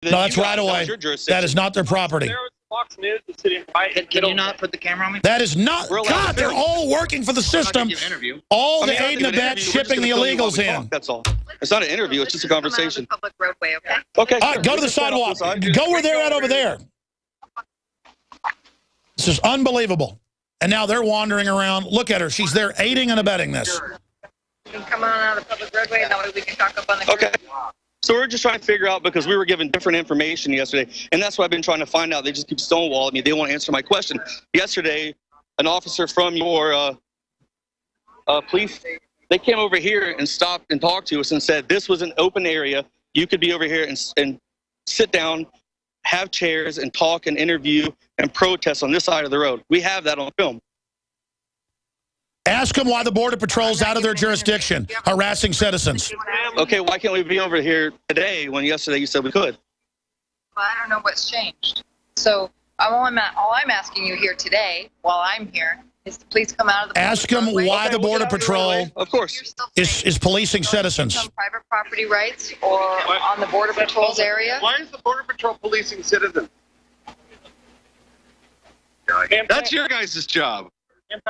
No, that's right away. That is not their property. Fox News is sitting right. Can you not put the camera on me? That is not. God, they're all working for the system. All the aid and abet shipping the illegals in. That's all. It's not an interview. It's just a conversation. Public roadway, okay? Okay. All right, go to the sidewalk. Go where they're at over there. This is unbelievable. And now they're wandering around. Look at her. She's there aiding and abetting this. You can come on out of the public roadway, and that way we can talk up on the Okay. So we're just trying to figure out, because we were given different information yesterday, and that's what I've been trying to find out. They just keep stonewalling me. They won't answer my question. Yesterday, an officer from your police, they came over here and stopped and talked to us and said this was an open area. You could be over here and sit down, have chairs, and talk and interview and protest on this side of the road. We have that on film. Ask them why the Border Patrol's out of their jurisdiction, harassing citizens. Okay, why can't we be over here today when yesterday you said we could? Well, I don't know what's changed. So all I'm asking you here today, while I'm here, is to please come out of the Ask them why the Border Patrol of course is policing citizens. Some private property rights or on the Border Patrol's area. Why is the Border Patrol policing citizens? That's your guys' job.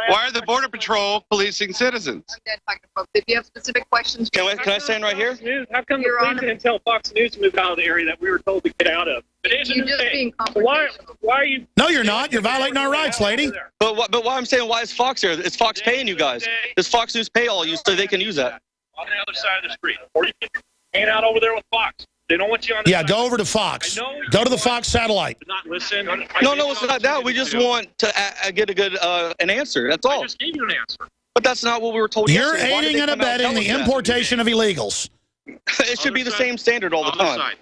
Why are the Border Patrol policing citizens? I'm done talking to folks. If you have specific questions, Can I stand right here? How come the police didn't tell Fox News to move out of the area that we were told to get out of? you're just being Why confrontational. are you? No, you're not. You're violating our rights, lady. But why I'm saying, why is Fox here? Is Fox paying you guys? Does Fox News pay all you so they can use that? On the other side of the street. Or you can hang out over there with Fox. They don't want you on the Yeah, side. go over to Fox. Go to the Fox satellite. Not listen. No, it's not that. We just want to get a good an answer. That's all. I just gave you an answer. But that's not what we were told You're yesterday. Why did aiding they and come out abetting the tell us that? importation of illegals. It should be the same standard all the time.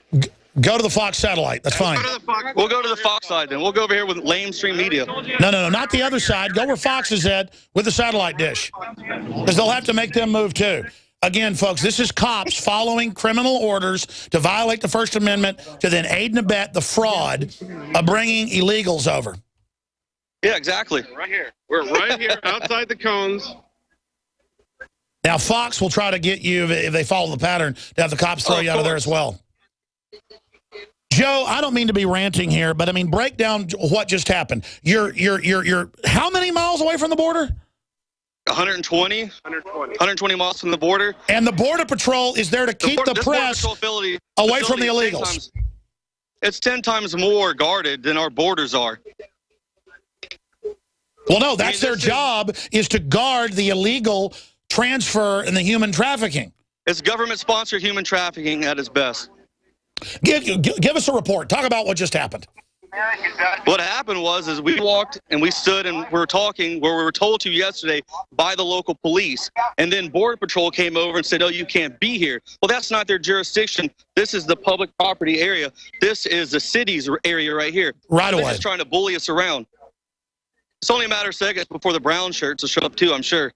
Go to the Fox satellite. That's fine. We'll go to the Fox side then. We'll go over here with lamestream media. No, not the other side. Go where Fox is at with the satellite dish. Because they'll have to make them move too. Again, folks, this is cops following criminal orders to violate the First Amendment to then aid and abet the fraud of bringing illegals over. Yeah, exactly. Right here. We're right here outside the cones. Now, Fox will try to get you, if they follow the pattern, to have the cops throw you out of there as well. Joe, I don't mean to be ranting here, but I mean, break down what just happened. You're how many miles away from the border? 120 miles from the border. And the Border Patrol is there to keep the press away from the illegals. It's 10 times more guarded than our borders are. Well, no, that's their job, is to guard the illegal transfer and the human trafficking. It's government-sponsored human trafficking at its best. Give us a report. Talk about what just happened. What happened was we walked and we stood and we were talking where we were told to yesterday by the local police. And then Border Patrol came over and said, oh, you can't be here. Well, that's not their jurisdiction. This is the public property area. This is the city's area right here. Right away. They're just trying to bully us around. It's only a matter of seconds before the brown shirts will show up too, I'm sure.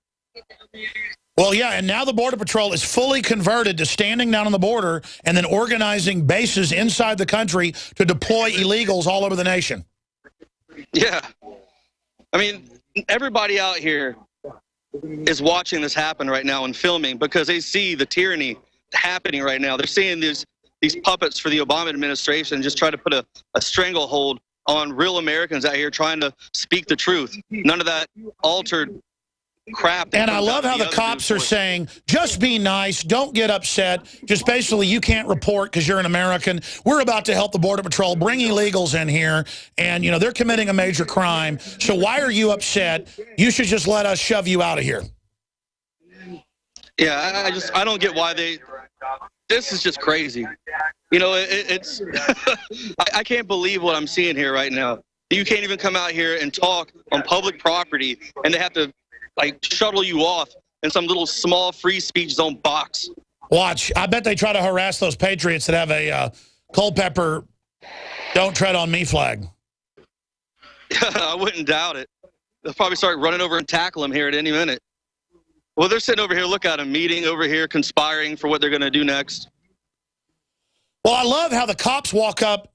Well, yeah, and now the Border Patrol is fully converted to standing down on the border and then organizing bases inside the country to deploy illegals all over the nation. Yeah. I mean, everybody out here is watching this happen right now and filming because they see the tyranny happening right now. They're seeing these puppets for the Obama administration just try to put a stranglehold on real Americans out here trying to speak the truth. None of that altered crap. And I love how the cops are saying, just be nice, don't get upset, just basically you can't report because you're an American. We're about to help the Border Patrol bring illegals in here, and you know they're committing a major crime, so why are you upset? You should just let us shove you out of here. Yeah, I don't get why this is just crazy. You know, it's I can't believe what I'm seeing here right now. You can't even come out here and talk on public property, and they have to like shuttle you off in some little small free speech zone box. Watch. I bet they try to harass those patriots that have a Culpeper "Don't Tread on Me" flag. I wouldn't doubt it. They'll probably start running over and tackle them here at any minute. Well, they're sitting over here, look at them, meeting over here, conspiring for what they're going to do next. Well, I love how the cops walk up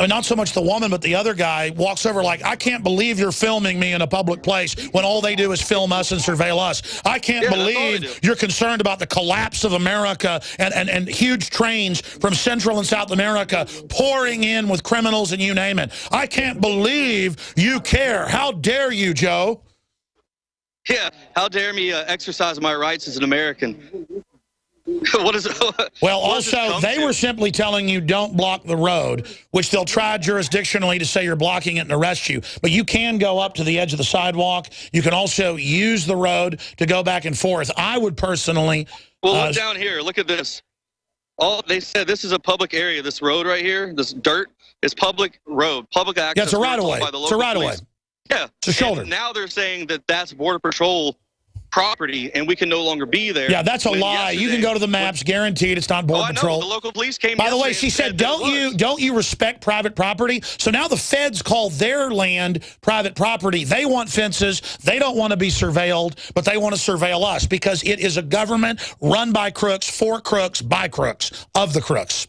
not so much the woman, but the other guy walks over like, I can't believe you're filming me in a public place when all they do is film us and surveil us. I can't believe you're concerned about the collapse of America and huge trains from Central and South America pouring in with criminals and you name it. I can't believe you care. How dare you, Joe? Yeah, how dare me exercise my rights as an American? What is it? Well, also, they were simply telling you don't block the road, which they'll try jurisdictionally to say you're blocking it and arrest you. But you can go up to the edge of the sidewalk. You can also use the road to go back and forth. I would personally... Well, look down here. Look at this. They said this is a public area. This road right here, this dirt, is public road, public access. Yeah, it's a right-of-way. It's a right-of-way. Yeah. It's a shoulder. And now they're saying that that's Border Patrol property and we can no longer be there. Yeah, that's a lie. You can go to the maps, guaranteed it's not Border Patrol. The local police came. By the way, she said, don't you respect private property? So now the feds call their land private property. They want fences. They don't want to be surveilled, but they want to surveil us because it is a government run by crooks, for crooks, by crooks, of the crooks.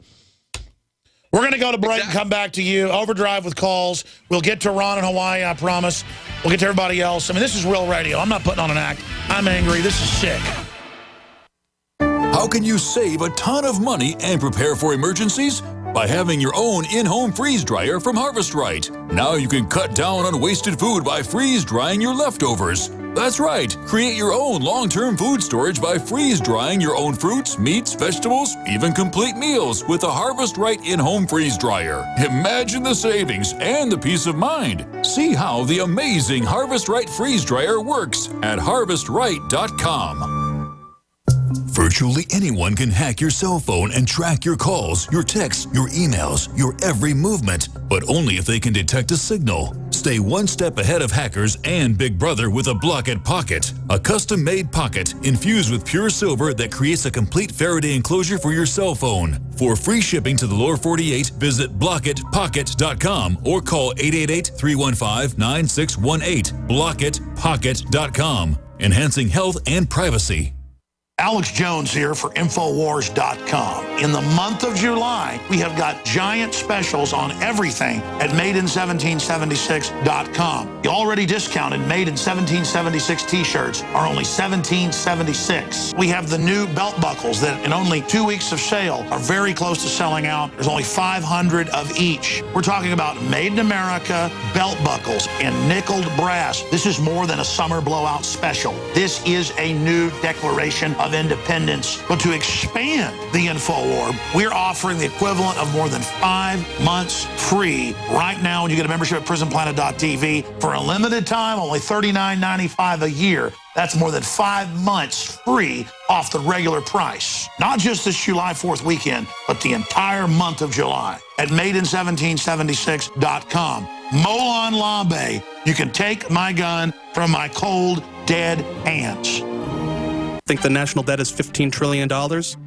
We're going to go to break and come back to you. Overdrive with calls. We'll get to Ron in Hawaii, I promise. We'll get to everybody else. I mean, this is real radio. I'm not putting on an act. I'm angry. This is sick. How can you save a ton of money and prepare for emergencies? By having your own in-home freeze dryer from Harvest Right. Now you can cut down on wasted food by freeze drying your leftovers. That's right. Create your own long-term food storage by freeze drying your own fruits, meats, vegetables, even complete meals with a Harvest Right in-home freeze dryer. Imagine the savings and the peace of mind. See how the amazing Harvest Right freeze dryer works at harvestright.com. Virtually anyone can hack your cell phone and track your calls, your texts, your emails, your every movement, but only if they can detect a signal. Stay one step ahead of hackers and Big Brother with a Block-It Pocket, a custom-made pocket infused with pure silver that creates a complete Faraday enclosure for your cell phone. For free shipping to the lower 48, visit blockitpocket.com or call 888-315-9618. blockitpocket.com, enhancing health and privacy. Alex Jones here for Infowars.com. In the month of July, we have got giant specials on everything at MadeIn1776.com. The already discounted Made in 1776 t-shirts are only $17.76. We have the new belt buckles that in only 2 weeks of sale are very close to selling out. There's only 500 of each. We're talking about Made in America belt buckles in nickeled brass. This is more than a summer blowout special. This is a new declaration of independence. But to expand the InfoWar, we're offering the equivalent of more than 5 months free right now when you get a membership at prisonplanet.tv for a limited time, only $39.95 a year. That's more than 5 months free off the regular price. Not just this July 4th weekend, but the entire month of July at MadeIn1776.com. Molon Labe, you can take my gun from my cold, dead hands. Think the national debt is $15 trillion?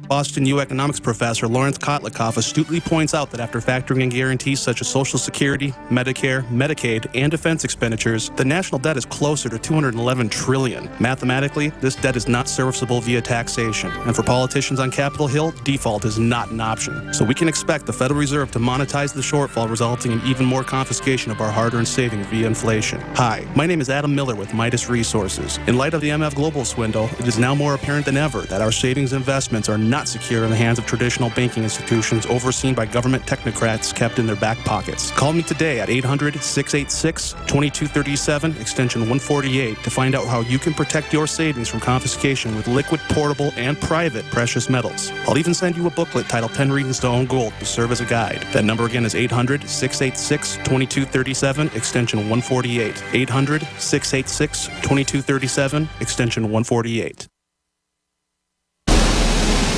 Boston U economics professor Lawrence Kotlikoff astutely points out that after factoring in guarantees such as Social Security, Medicare, Medicaid, and defense expenditures, the national debt is closer to $211 trillion. Mathematically, this debt is not serviceable via taxation. And for politicians on Capitol Hill, default is not an option. So we can expect the Federal Reserve to monetize the shortfall, resulting in even more confiscation of our hard-earned savings via inflation. Hi, my name is Adam Miller with Midas Resources. In light of the MF Global swindle, it is now more apparent than ever that our savings investments are not secure in the hands of traditional banking institutions overseen by government technocrats kept in their back pockets. Call me today at 800-686-2237, extension 148, to find out how you can protect your savings from confiscation with liquid, portable, and private precious metals. I'll even send you a booklet titled 10 Reasons to Own Gold to serve as a guide. That number again is 800-686-2237, extension 148. 800-686-2237, extension 148.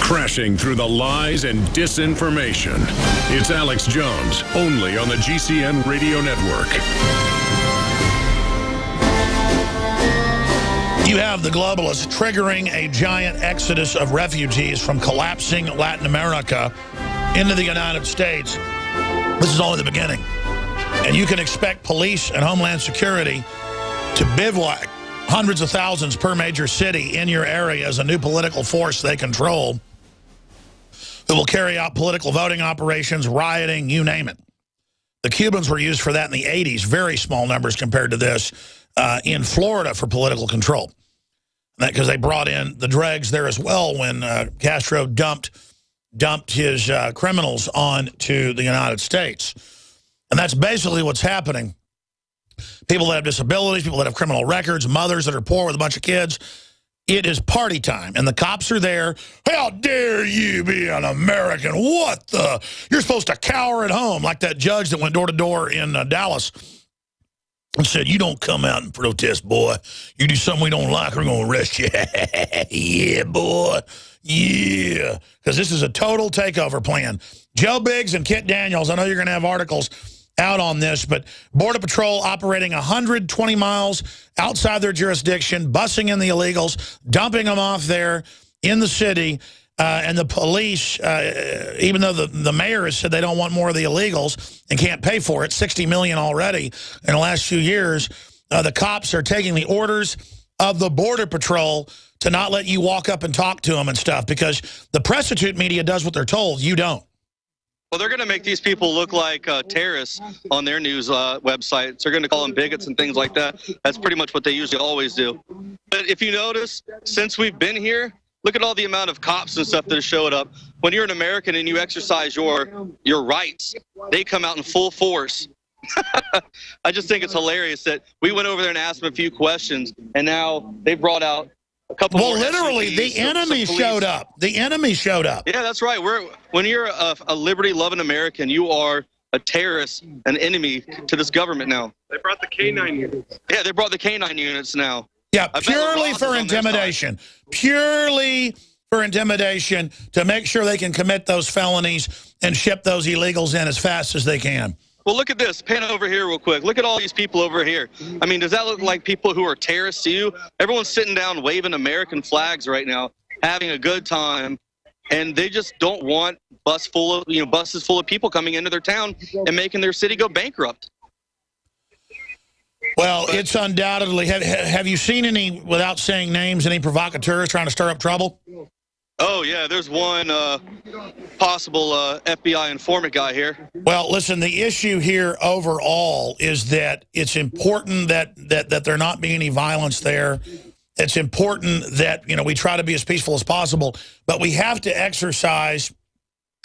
Crashing through the lies and disinformation. It's Alex Jones, only on the GCN Radio Network. You have the globalists triggering a giant exodus of refugees from collapsing Latin America into the United States. This is only the beginning. And you can expect police and Homeland Security to bivouac hundreds of thousands per major city in your area as a new political force they control, who will carry out political voting operations, rioting, you name it. The Cubans were used for that in the 80s, very small numbers compared to this, in Florida for political control. Because they brought in the dregs there as well when Castro dumped his criminals onto the United States. And that's basically what's happening. People that have disabilities, people that have criminal records, mothers that are poor with a bunch of kids. It is party time, and the cops are there. How dare you be an American? What the? You're supposed to cower at home, like that judge that went door to door in Dallas and said, you don't come out and protest, boy. You do something we don't like, we're going to arrest you. Yeah, boy. Yeah. Because this is a total takeover plan. Joe Biggs and Kit Daniels, I know you're going to have articles out on this, but Border Patrol operating 120 miles outside their jurisdiction, busing in the illegals, dumping them off there in the city, and the police, even though the mayor has said they don't want more of the illegals and can't pay for it, $60 million already in the last few years, the cops are taking the orders of the Border Patrol to not let you walk up and talk to them and stuff, because the prostitute media does what they're told, you don't. Well, they're going to make these people look like terrorists on their news websites. They're going to call them bigots and things like that. That's pretty much what they usually always do. But if you notice, since we've been here, look at all the amount of cops and stuff that have showed up. When you're an American and you exercise your rights, they come out in full force. I just think it's hilarious that we went over there and asked them a few questions, and now they brought out a couple more. Well, literally, the enemy showed up. The enemy showed up. Yeah, that's right. When you're a liberty-loving American, you are a terrorist, an enemy to this government now. They brought the K-9 units. Yeah, they brought the K-9 units now. Yeah, purely for intimidation. Purely for intimidation to make sure they can commit those felonies and ship those illegals in as fast as they can. Well, look at this. Pan over here real quick. Look at all these people over here. I mean, does that look like people who are terrorists to you? Everyone's sitting down waving American flags right now, having a good time, and they just don't want buses full of people coming into their town and making their city go bankrupt. Well, it's undoubtedly. Have you seen any, without saying names, any provocateurs trying to stir up trouble? Oh, yeah, there's one possible FBI informant guy here. Well, listen, the issue here overall is that it's important that there not be any violence there. It's important that, we try to be as peaceful as possible, but we have to exercise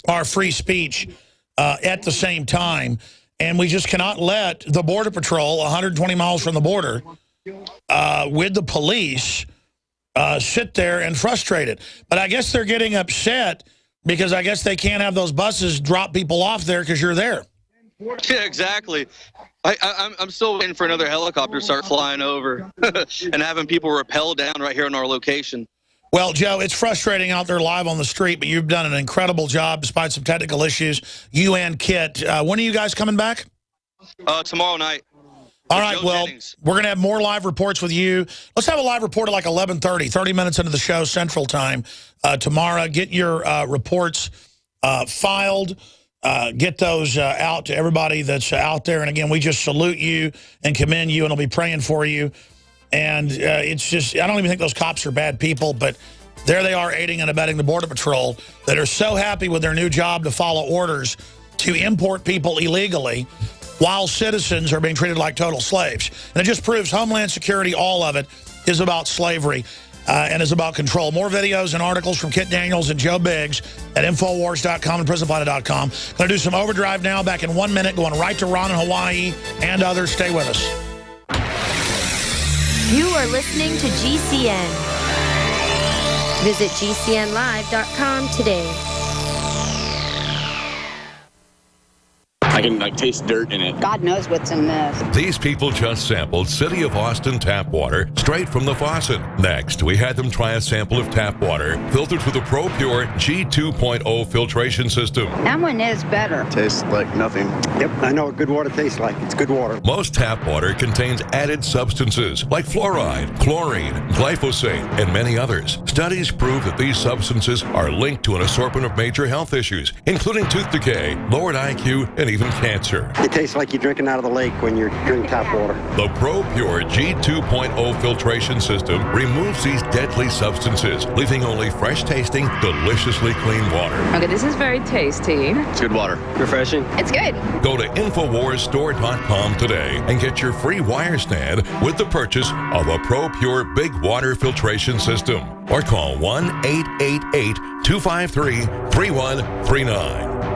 our free speech at the same time, and we just cannot let the Border Patrol, 120 miles from the border, with the police, sit there and frustrate it. But I guess they're getting upset because I guess they can't have those buses drop people off there because you're there. Yeah, exactly. I'm still waiting for another helicopter to start flying over and having people rappel down right here in our location. Well, Joe, it's frustrating out there live on the street, but you've done an incredible job despite some technical issues. You and Kit. When are you guys coming back? Tomorrow night. All right, well, we're going to have more live reports with you. Let's have a live report at like 11:30, 30 minutes into the show, Central Time, tomorrow. Get your reports filed. Get those out to everybody that's out there. And, again, we just salute you and commend you, and I'll be praying for you. And it's just, I don't even think those cops are bad people, but there they are aiding and abetting the Border Patrol that are so happy with their new job to follow orders to import people illegally while citizens are being treated like total slaves. And it just proves Homeland Security, all of it, is about slavery and is about control. More videos and articles from Kit Daniels and Joe Biggs at Infowars.com and PrisonPlanet.com. Going to do some overdrive now, back in 1 minute, going right to Ron in Hawaii and others. Stay with us. You are listening to GCN. Visit GCNlive.com today. I can taste dirt in it. God knows what's in this. These people just sampled City of Austin tap water straight from the faucet. Next, we had them try a sample of tap water filtered through the ProPure G2.0 filtration system. That one is better. Tastes like nothing. Yep, I know what good water tastes like. It's good water. Most tap water contains added substances like fluoride, chlorine, glyphosate, and many others. Studies prove that these substances are linked to an assortment of major health issues, including tooth decay, lowered IQ, and even cancer. It tastes like you're drinking out of the lake when you're drinking tap water. The ProPure G2.0 filtration system removes these deadly substances, leaving only fresh-tasting, deliciously clean water. Okay, this is very tasty. It's good water. Refreshing. It's good. Go to InfoWarsStore.com today and get your free wire stand with the purchase of a ProPure Big Water Filtration System. Or call 1-888-253-3139.